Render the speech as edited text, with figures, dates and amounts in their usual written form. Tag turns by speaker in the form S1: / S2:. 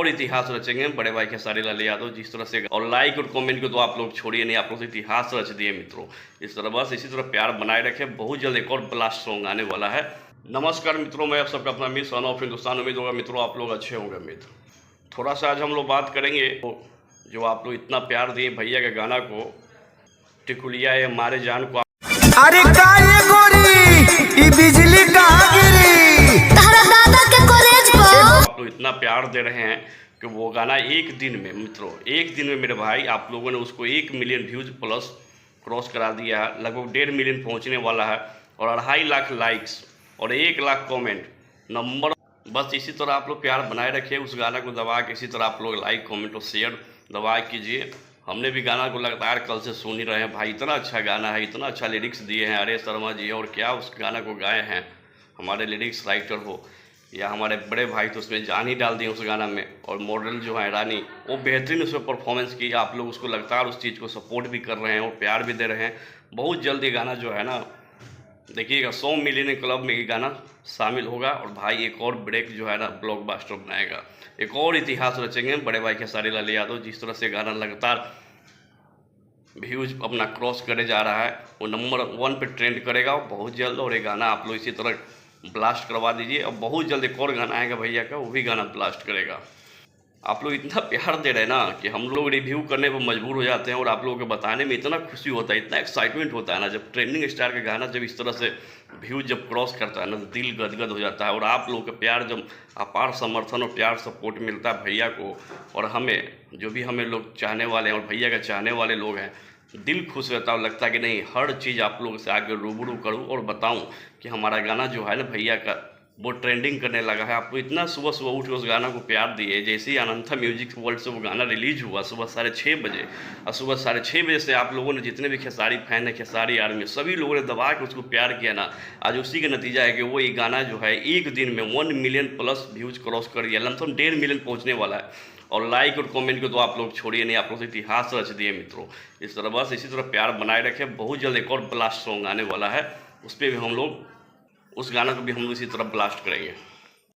S1: और इतिहास रचेंगे बड़े भाई खेसारी लाल यादव जिस तरह से। और लाइक और कमेंट को तो आप लोग छोड़िए नहीं, आप लोग तो इतिहास रच दिए मित्रों। इस तरह बस इसी तरह प्यार बनाए रखें, बहुत जल्द एक और ब्लास्ट सॉन्ग आने वाला है। नमस्कार मित्रों, मैं आप सबका अपना मित्र सन ऑफ हिंदुस्तान। उम्मीद होगा मित्रों आप लोग अच्छे होंगे मित्र। थोड़ा सा आज हम लोग बात करेंगे जो आप लोग इतना प्यार दिए भैया के गाना को, टिकुलिया ये हमारे जान को।
S2: अरे काये गोरी ई बिजली कहाँ गिरी
S3: तारा दादा के कॉलेज पर
S1: आप लोग इतना प्यार दे रहे हैं कि वो गाना एक दिन में मित्रों, एक दिन में मेरे भाई आप लोगों ने उसको 1 मिलियन व्यूज प्लस क्रॉस करा दिया है। लगभग 1.5 मिलियन पहुंचने वाला है और 2.5 लाख लाइक्स और 1 लाख कमेंट नंबर। बस इसी तरह आप लोग प्यार बनाए रखिए, उस गाना को दबा के इसी तरह आप लोग लाइक कमेंट और शेयर दबा कीजिए। हमने भी गाना को लगातार कल से सुन ही रहे हैं भाई, इतना अच्छा गाना है, इतना अच्छा लिरिक्स दिए हैं अरे शर्मा जी। और क्या उस गाना को गाए हैं हमारे लिरिक्स राइटर हो या हमारे बड़े भाई, तो उसमें जान ही डाल दिए उस गाना में। और मॉडल जो है रानी, वो बेहतरीन उसमें परफॉर्मेंस की। आप लोग उसको लगातार उस चीज़ को सपोर्ट भी कर रहे हैं और प्यार भी दे रहे हैं। बहुत जल्द ये गाना जो है ना देखिएगा 100 मिलियन क्लब में ये गाना शामिल होगा और भाई एक और ब्रेक जो है ना ब्लॉकबस्टर बनाएगा, एक और इतिहास रचेंगे बड़े भाई खेसारी लाल यादव। जिस तरह से गाना लगातार व्यूज अपना क्रॉस करे जा रहा है, वो नंबर 1 पे ट्रेंड करेगा बहुत जल्द। और ये गाना आप लोग इसी तरह ब्लास्ट करवा दीजिए और बहुत जल्द एक और गाना आएगा भैया का, वो भी गाना ब्लास्ट करेगा। आप लोग इतना प्यार दे रहे हैं ना कि हम लोग रिव्यू करने पर मजबूर हो जाते हैं और आप लोगों को बताने में इतना खुशी होता है, इतना एक्साइटमेंट होता है ना जब ट्रेंडिंग स्टार का गाना जब इस तरह से व्यूज जब क्रॉस करता है ना, दिल गदगद हो जाता है। और आप लोगों का प्यार जब अपार समर्थन और प्यार सपोर्ट मिलता है भैया को और हमें, जो भी हमें लोग चाहने वाले हैं और भैया का चाहने वाले लोग हैं, दिल खुश रहता है और लगता है कि नहीं हर चीज़ आप लोगों से आगे रूबरू करूँ और बताऊँ कि हमारा गाना जो है ना भैया का वो ट्रेंडिंग करने लगा है। आपको इतना सुबह सुबह उठ के उस गाना को प्यार दिए। जैसे ही अनंथा म्यूजिक वर्ल्ड से वो गाना रिलीज हुआ सुबह 6:30 बजे, और सुबह 6:30 बजे से आप लोगों ने जितने भी खेसारी फैन है, खेसारी आर्मी, सभी लोगों ने दबा के उसको प्यार किया ना। आज उसी का नतीजा है कि वो ये गाना जो है एक दिन में 1 मिलियन प्लस व्यूज क्रॉस कर दिया, लमसम 1.5 मिलियन पहुँचने वाला है। और लाइक और कमेंट को तो आप लोग छोड़िए नहीं, आप लोग तो इतिहास रच दिए मित्रों। इस तरह बस इसी तरह प्यार बनाए रखें, बहुत जल्द एक और ब्लास्ट सॉन्ग आने वाला है, उस पर भी हम लोग, उस गाना को भी हम लोग इसी तरह ब्लास्ट करेंगे।